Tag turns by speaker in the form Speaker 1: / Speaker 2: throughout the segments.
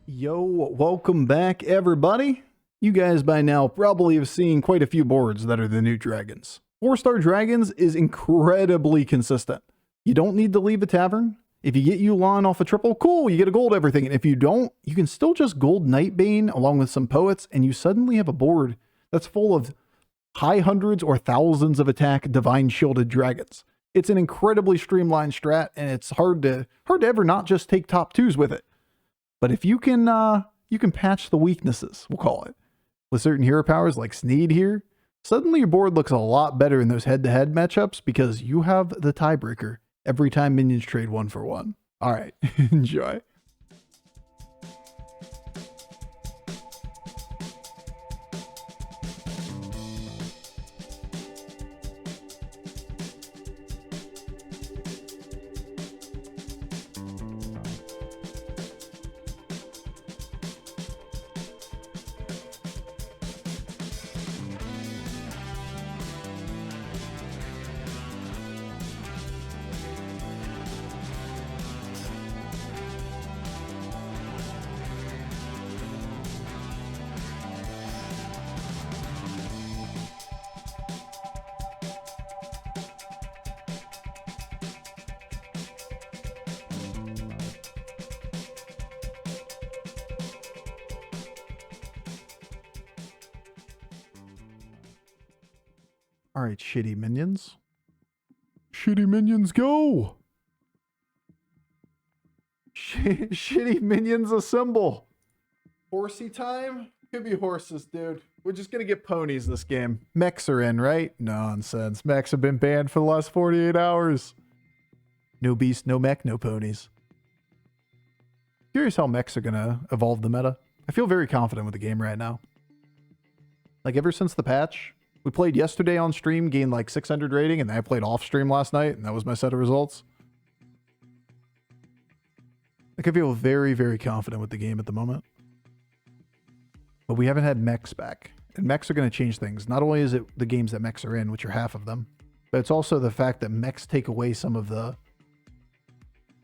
Speaker 1: Yo, welcome back, everybody. You guys by now probably have seen quite a few boards that are the new dragons. 4-star dragons is incredibly consistent. You don't need to leave a tavern. If you get Yu'lon off a triple, cool, you get a gold everything. And if you don't, you can still just gold Nightbane along with some poets, and you suddenly have a board that's full of high hundreds or thousands of attack divine shielded dragons. It's an incredibly streamlined strat, and it's hard to ever not just take top twos with it. But if you can patch the weaknesses, we'll call it, with certain hero powers like Sneed here, suddenly your board looks a lot better in those head-to-head matchups because you have the tiebreaker every time minions trade 1-for-1. All right, enjoy. All right, shitty minions. Shitty minions, go! Shitty minions, assemble! Horsey time? Could be horses, dude. We're just gonna get ponies this game. Mechs are in, right? Nonsense. Mechs have been banned for the last 48 hours. No beast, no mech, no ponies. Curious how mechs are gonna evolve the meta. I feel very confident with the game right now. Like, ever since the patch, we played yesterday on stream, gained like 600 rating, and then I played off stream last night, and that was my set of results. Like, I feel very, very confident with the game at the moment. But we haven't had mechs back. And mechs are going to change things. Not only is it the games that mechs are in, which are half of them, but it's also the fact that mechs take away some of the...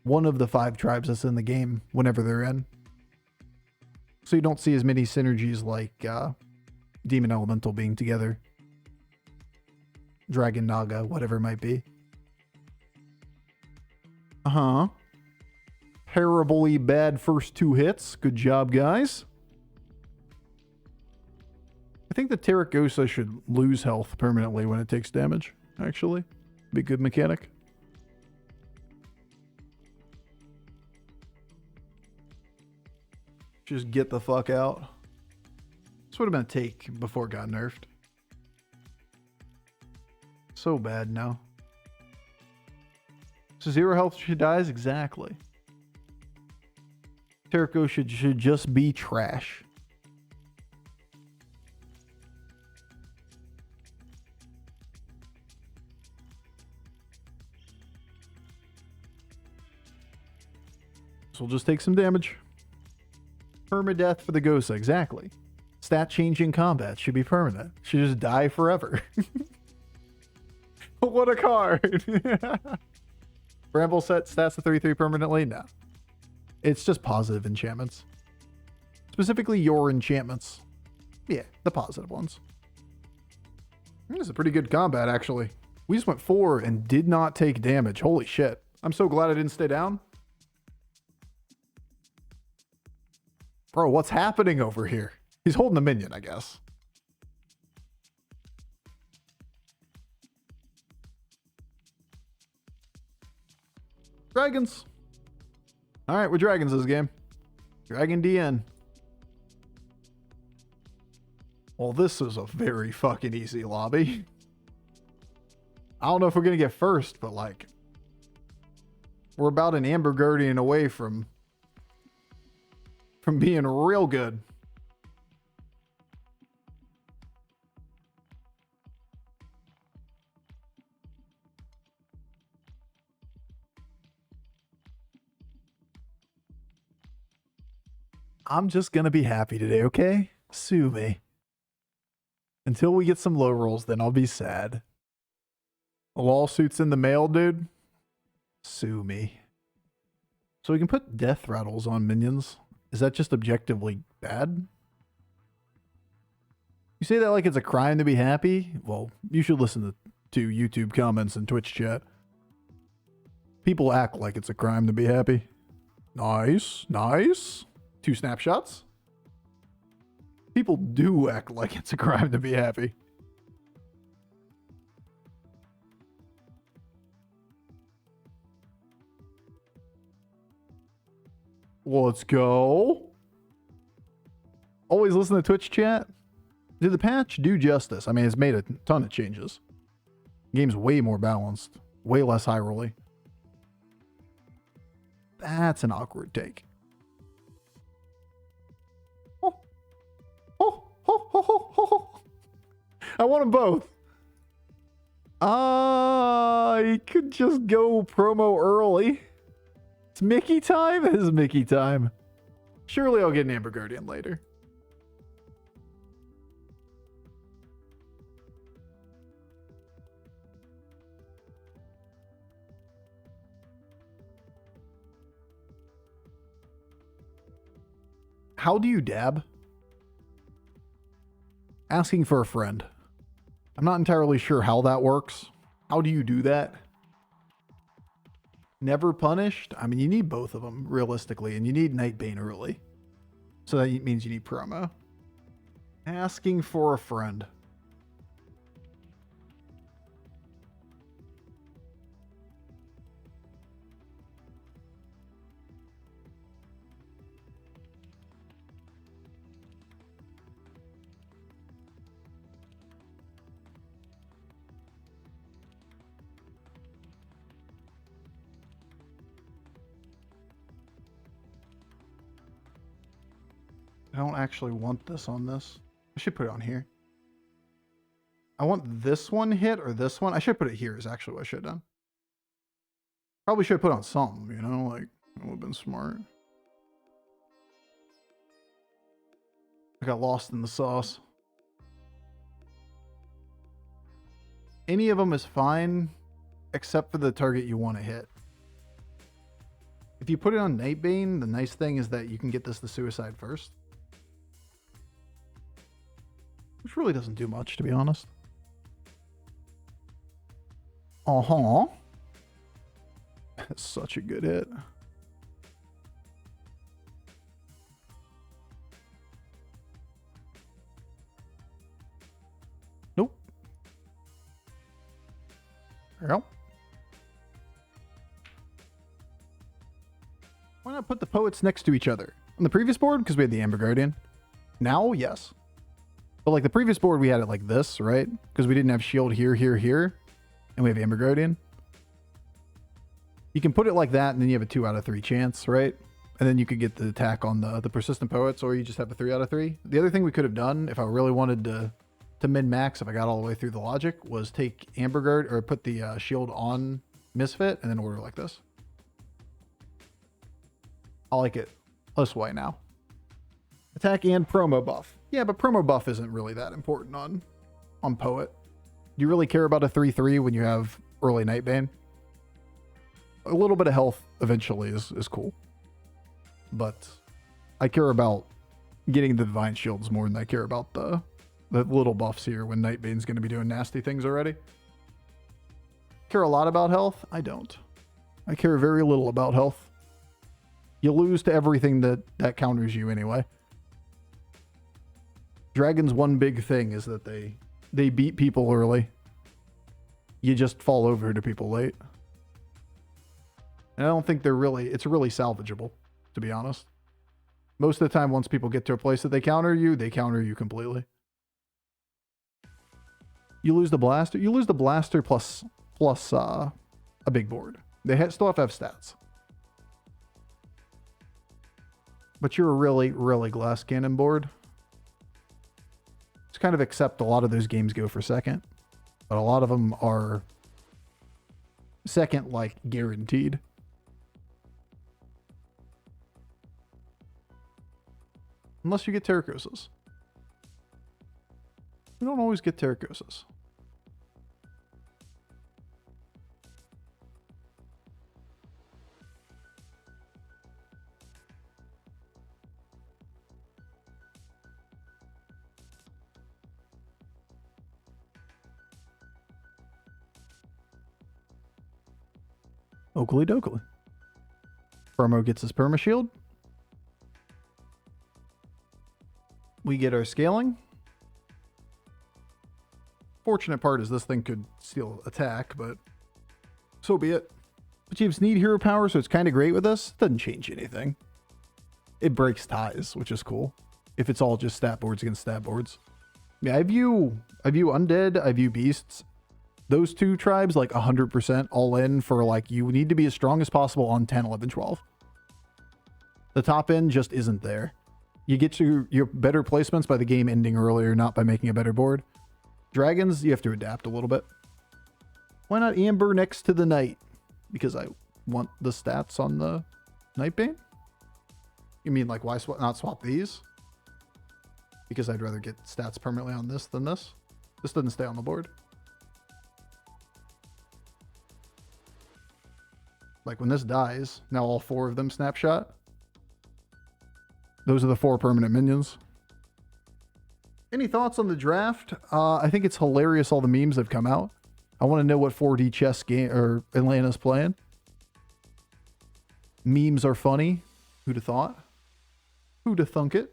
Speaker 1: one of the 5 tribes that's in the game whenever they're in. So you don't see as many synergies like Demon Elemental being together. Dragon Naga, whatever it might be. Terribly bad first 2 hits. Good job, guys. I think the Terracosa should lose health permanently when it takes damage, actually. Be a good mechanic. Just get the fuck out. This would have been a take before it got nerfed. So bad now. So 0 health she dies? Exactly. Terraco should just be trash. So we'll just take some damage. Permadeath for the Gosa, exactly. Stat changing combat should be permanent. Should just die forever. What a card! Bramble set stats to 33 permanently? No. It's just positive enchantments. Specifically your enchantments. Yeah, the positive ones. This is a pretty good combat, actually. We just went 4 and did not take damage. Holy shit. I'm so glad I didn't stay down. Bro, what's happening over here? He's holding a minion, I guess. Dragons. All right, we're dragons this game. Dragon DN. Well, this is a very fucking easy lobby. I don't know if we're going to get first, but like, we're about an Amber Guardian away from being real good. I'm just gonna be happy today, okay? Sue me. Until we get some low rolls, then I'll be sad. A lawsuit's in the mail, dude. Sue me. So we can put death rattles on minions. Is that just objectively bad? You say that like it's a crime to be happy? Well, you should listen to YouTube comments and Twitch chat. People act like it's a crime to be happy. Nice, nice. 2 snapshots. People do act like it's a crime to be happy. Let's go. Always listen to Twitch chat. Did the patch do justice? I mean, it's made a ton of changes. The game's way more balanced. Way less high rolly. That's an awkward take. Oh. Oh. Oh. Oh. Oh. Oh. I want them both. I could just go promo early. It's Mickey time? It is Mickey time. Surely I'll get an Amber Guardian later. How do you dab? Asking for a friend. I'm not entirely sure how that works. How do you do that? Never punished? I mean, you need both of them, realistically, and you need Nightbane early. So that means you need promo. Asking for a friend. I don't actually want this on this. I should put it on here. I want this one hit or this one. I should put it here is actually what I should have done. Probably should have put it on some, you know, like, it would have been smart. I got lost in the sauce. Any of them is fine, except for the target you want to hit. If you put it on Nightbane, the nice thing is that you can get this to suicide first. Which really doesn't do much, to be honest. Uh-huh. That's such a good hit. Nope. Well. Why not put the poets next to each other? On the previous board, because we had the Amber Guardian. Now, yes. But like the previous board, we had it like this, right? Because we didn't have shield here, here, here. And we have Amber Guardian. You can put it like that, and then you have a 2 out of 3 chance, right? And then you could get the attack on the persistent poets, or you just have a 3 out of 3. The other thing we could have done, if I really wanted to min-max, if I got all the way through the logic, was take Amber Guard, or put the shield on Misfit, and then order like this. I like it this way now. Attack and promo buff. Yeah, but promo buff isn't really that important on Poet. Do you really care about a 3-3 when you have early Nightbane? A little bit of health eventually is cool. But I care about getting the Divine Shields more than I care about the little buffs here when Nightbane's going to be doing nasty things already. Care a lot about health? I don't. I care very little about health. You lose to everything that counters you anyway. Dragon's one big thing is that they beat people early. You just fall over to people late. And I don't think it's really salvageable, to be honest. Most of the time, once people get to a place that they counter you completely. You lose the blaster. You lose the blaster plus a big board. They still have to have stats. But you're a really, really glass cannon board. Just kind of accept a lot of those games go for second. But a lot of them are second, like, guaranteed. Unless you get Terracosas. We don't always get Terracosas. Oakley dokley. Promo gets his perma shield. We get our scaling. Fortunate part is this thing could steal attack, but so be it. Achieves need hero power, so it's kind of great with us. Doesn't change anything. It breaks ties, which is cool. If it's all just stat boards against stat boards. Yeah, I view undead, I view beasts. Those two tribes like 100% all in for like you need to be as strong as possible on 10, 11, 12. The top end just isn't there. You get to your better placements by the game ending earlier, not by making a better board. Dragons, you have to adapt a little bit. Why not Amber next to the Knight? Because I want the stats on the Nightbane? You mean like why not swap these? Because I'd rather get stats permanently on this than this. This doesn't stay on the board. Like when this dies, now all 4 of them snapshot. Those are the 4 permanent minions. Any thoughts on the draft? I think it's hilarious all the memes have come out. I want to know what 4D chess game or Atlanta's playing. Memes are funny. Who'd have thought? Who'd have thunk it?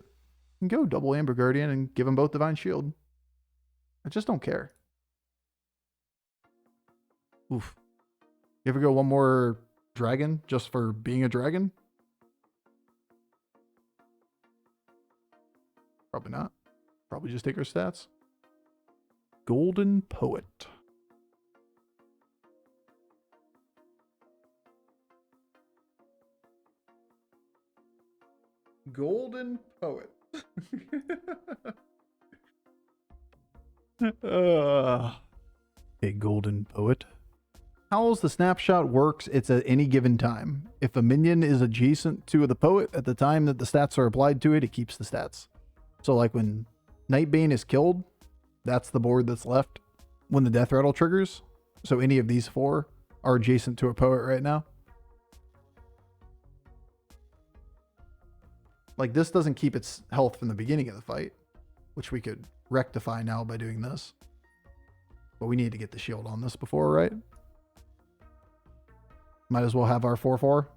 Speaker 1: And go double Amber Guardian and give them both Divine Shield. I just don't care. Oof. You ever go one more dragon just for being a dragon? Probably not. Probably just take our stats. Golden Poet. Golden Poet. A Golden Poet. How the snapshot works, it's at any given time. If a minion is adjacent to the poet at the time that the stats are applied to it, it keeps the stats. So like when Nightbane is killed, that's the board that's left when the death rattle triggers. So any of these 4 are adjacent to a poet right now. Like this doesn't keep its health from the beginning of the fight, which we could rectify now by doing this. But we need to get the shield on this before, right? Might as well have our 4/4.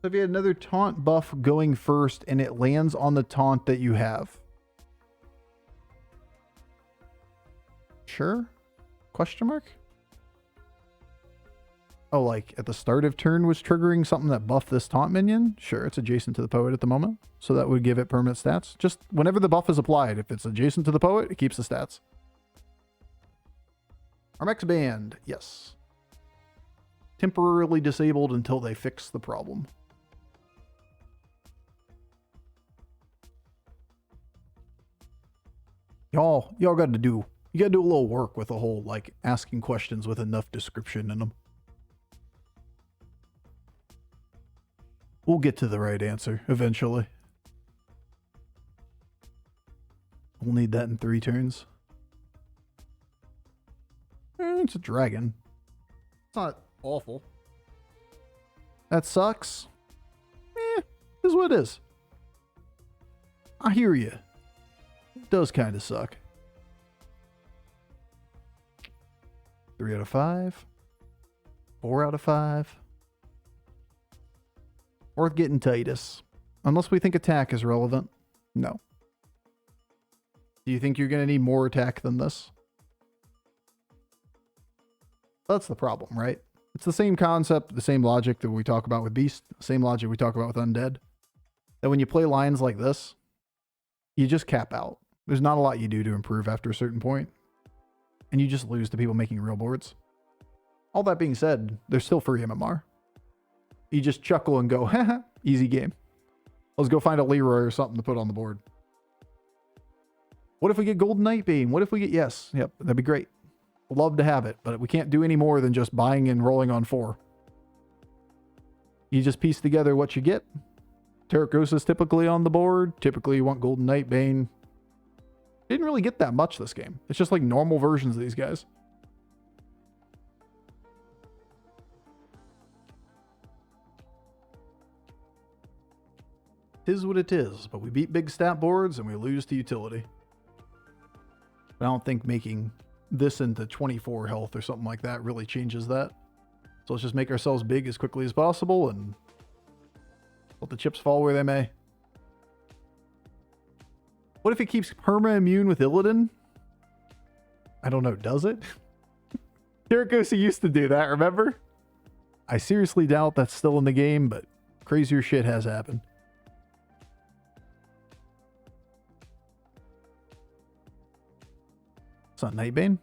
Speaker 1: So if you had another taunt buff going first and it lands on the taunt that you have. Sure? Question mark? Oh, like at the start of turn was triggering something that buffed this taunt minion? Sure, it's adjacent to the poet at the moment. So that would give it permanent stats. Just whenever the buff is applied, if it's adjacent to the poet, it keeps the stats. Armex Band, yes. Temporarily disabled until they fix the problem. Y'all got to do, you got to do a little work with the whole, like, asking questions with enough description in them. We'll get to the right answer eventually. We'll need that in 3 turns. It's a dragon. It's not awful. That sucks. Is what it is. I hear you. It does kind of suck. 3 out of 5. 4 out of 5. Worth getting Titus. Unless we think attack is relevant. No. Do you think you're going to need more attack than this? That's the problem, right? It's the same concept, the same logic that we talk about with Beast, the same logic we talk about with Undead. That when you play lines like this, you just cap out. There's not a lot you do to improve after a certain point. And you just lose to people making real boards. All that being said, there's still free MMR. You just chuckle and go, haha, easy game. Let's go find a Leeroy or something to put on the board. What if we get Golden Nightbane? What if we get, yes, yep, that'd be great. Love to have it, but we can't do any more than just buying and rolling on 4. You just piece together what you get. Terracos is typically on the board. Typically you want Golden Nightbane. Didn't really get that much this game. It's just like normal versions of these guys. Tis what it is, but we beat big stat boards and we lose to utility. I don't think making this into 24 health or something like that really changes that. So let's just make ourselves big as quickly as possible and let the chips fall where they may. What if it keeps perma-immune with Illidan? I don't know, does it? Kirakosi used to do that, remember? I seriously doubt that's still in the game, but crazier shit has happened. It's not Nightbane.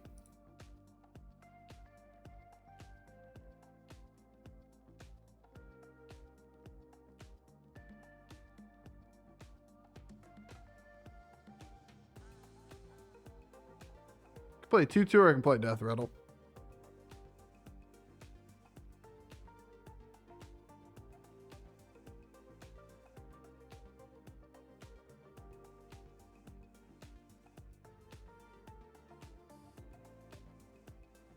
Speaker 1: Play 2-2 or I can play Death Rattle.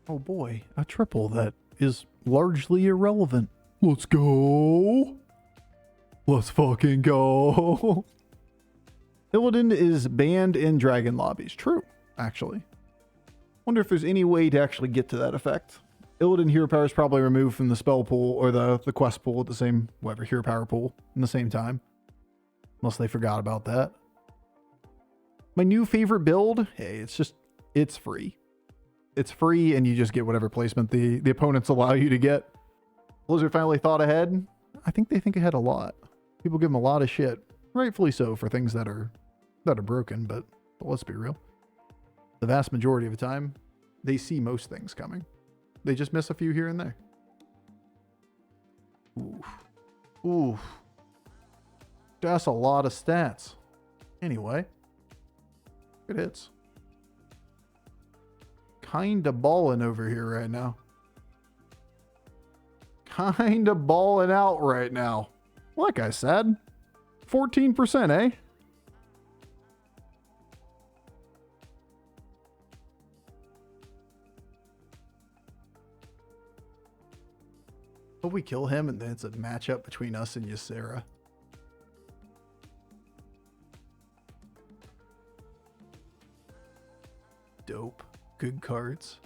Speaker 1: Oh boy, a triple that is largely irrelevant. Let's go. Let's fucking go. Illidan is banned in dragon lobbies. True, actually. Wonder if there's any way to actually get to that effect. Illidan hero power is probably removed from the spell pool or the quest pool at the same, whatever, hero power pool in the same time. Unless they forgot about that. My new favorite build, hey, it's free. It's free and you just get whatever placement the opponents allow you to get. Blizzard finally thought ahead. I think they think ahead a lot. People give them a lot of shit. Rightfully so for things that are broken, but let's be real. The vast majority of the time, they see most things coming. They just miss a few here and there. Oof. Oof. That's a lot of stats. Anyway. Good hits. Kinda balling over here right now. Kinda balling out right now. Like I said, 14%, eh? Hope we kill him and then it's a matchup between us and Ysera. Dope. Good cards.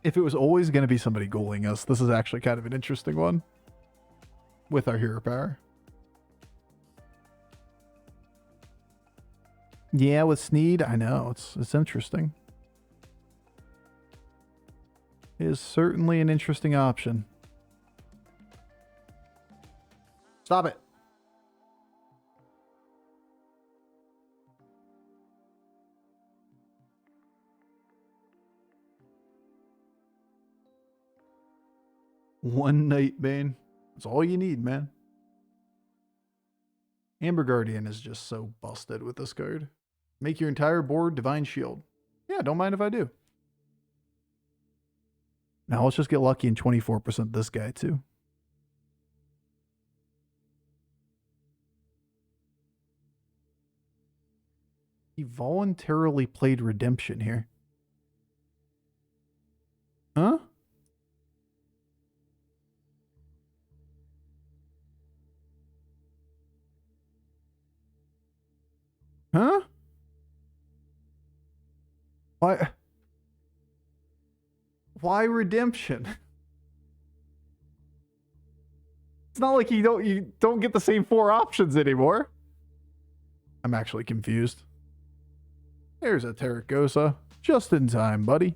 Speaker 1: If it was always going to be somebody ghouling us, this is actually kind of an interesting one. With our hero power. Yeah, with Sneed, I know, it's interesting. It is certainly an interesting option. Stop it. One Nightbane. That's all you need, man. Amber Guardian is just so busted with this card. Make your entire board Divine Shield. Yeah, don't mind if I do. Now let's just get lucky and 24% this guy too. He voluntarily played Redemption here. Huh? Huh? Why? Why Redemption? It's not like you don't get the same 4 options anymore. I'm actually confused. There's a Terracosa. Just in time, buddy.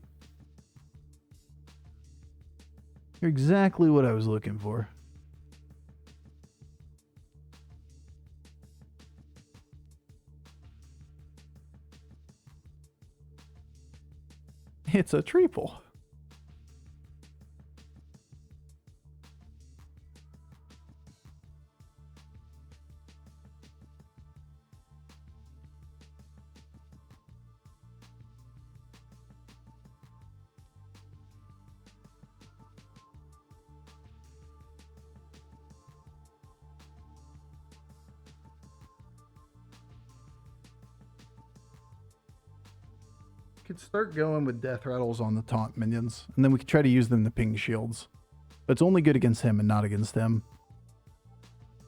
Speaker 1: You're exactly what I was looking for. It's a triple. Could start going with death rattles on the taunt minions, and then we could try to use them to ping shields. But it's only good against him and not against him.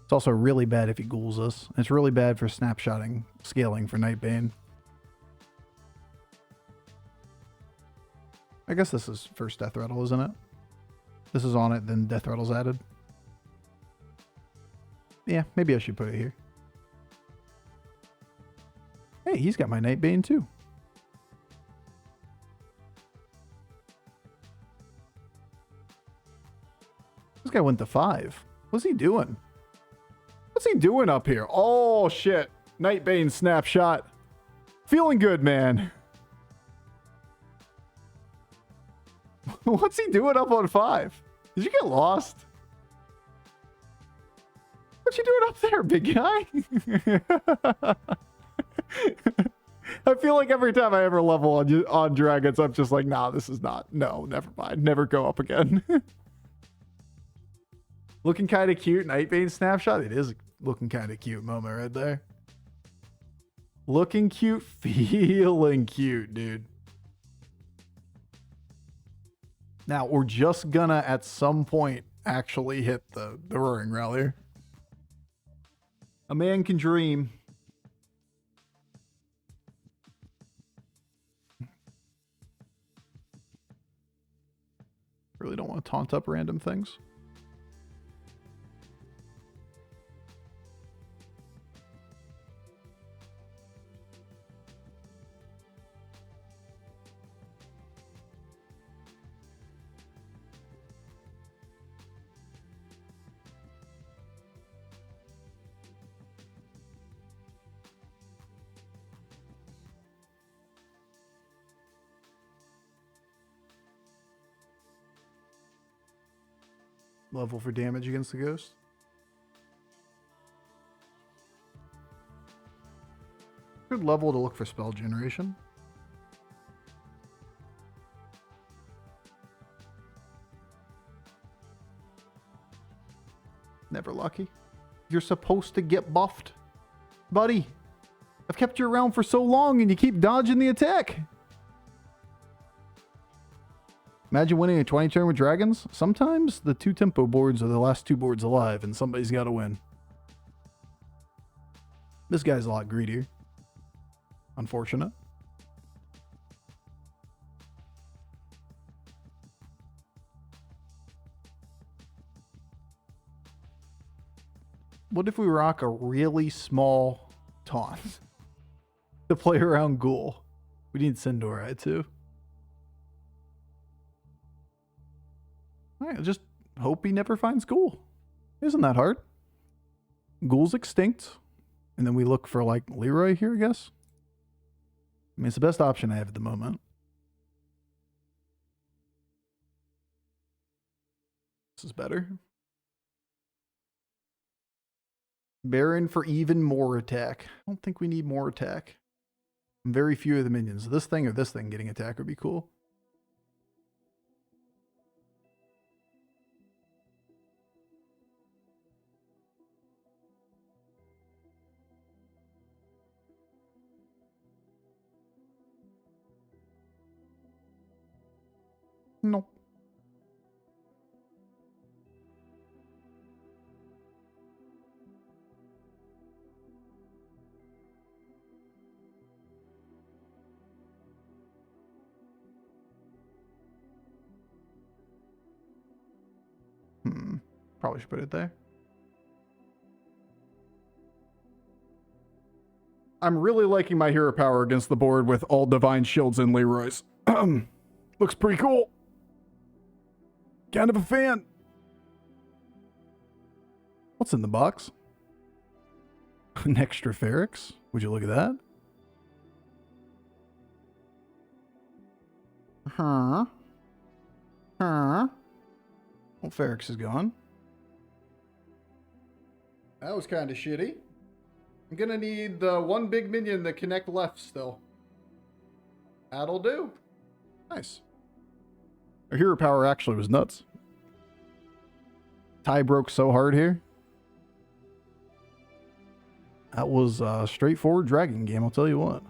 Speaker 1: It's also really bad if he ghouls us. It's really bad for snapshotting, scaling for Nightbane. I guess this is first Death Rattle, isn't it? This is on it, then Death Rattle's added. Yeah, maybe I should put it here. Hey, he's got my Nightbane too. This guy went to 5. What's he doing? What's he doing up here? Oh, shit. Nightbane snapshot. Feeling good, man. What's he doing up on 5? Did you get lost? What you doing up there, big guy? I feel like every time I ever level on dragons, I'm just like, nah, this is not. No, never mind. Never go up again. Looking kind of cute. Nightbane snapshot. It is looking kind of cute moment right there. Looking cute. Feeling cute, dude. Now, we're just gonna, at some point, actually hit the Roaring Rally. A man can dream. Really don't want to taunt up random things. Level for damage against the ghost. Good level to look for spell generation. Never lucky. You're supposed to get buffed. Buddy, I've kept you around for so long and you keep dodging the attack. Imagine winning a 20 turn with dragons. Sometimes the 2 tempo boards are the last 2 boards alive and somebody's got to win. This guy's a lot greedier. Unfortunate. What if we rock a really small taunt to play around Ghoul? We need Sindorite too. Alright, just hope he never finds Ghoul. Isn't that hard? Ghoul's extinct. And then we look for, like, Leeroy here, I guess. I mean, it's the best option I have at the moment. This is better. Baron for even more attack. I don't think we need more attack. Very few of the minions. This thing or this thing getting attack would be cool. No. Probably should put it there. I'm really liking my hero power against the board with all divine shields and Leeroys. Looks pretty cool. Kind of a fan. What's in the box? An extra Ferrix? Would you look at that? Huh? Well, Ferrix is gone. That was kind of shitty. I'm gonna need the one big minion that connect left still. That'll do. Nice. Our hero power actually was nuts. Tie broke so hard here. That was a straightforward dragon game, I'll tell you what.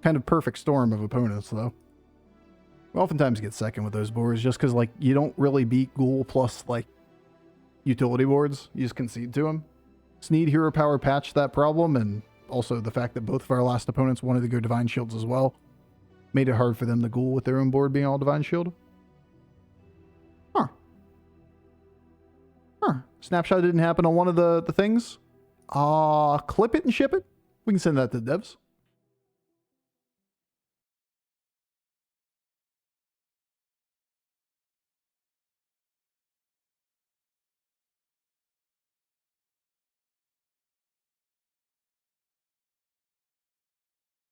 Speaker 1: Kind of perfect storm of opponents, though. We oftentimes get second with those boards just because, like, you don't really beat Ghoul plus, like, utility boards. You just concede to them. Sneed Hero Power patched that problem, and also the fact that both of our last opponents wanted to go Divine Shields as well made it hard for them to ghoul with their own board being all Divine Shield. Huh. Snapshot didn't happen on one of the things. Clip it and ship it. We can send that to the devs.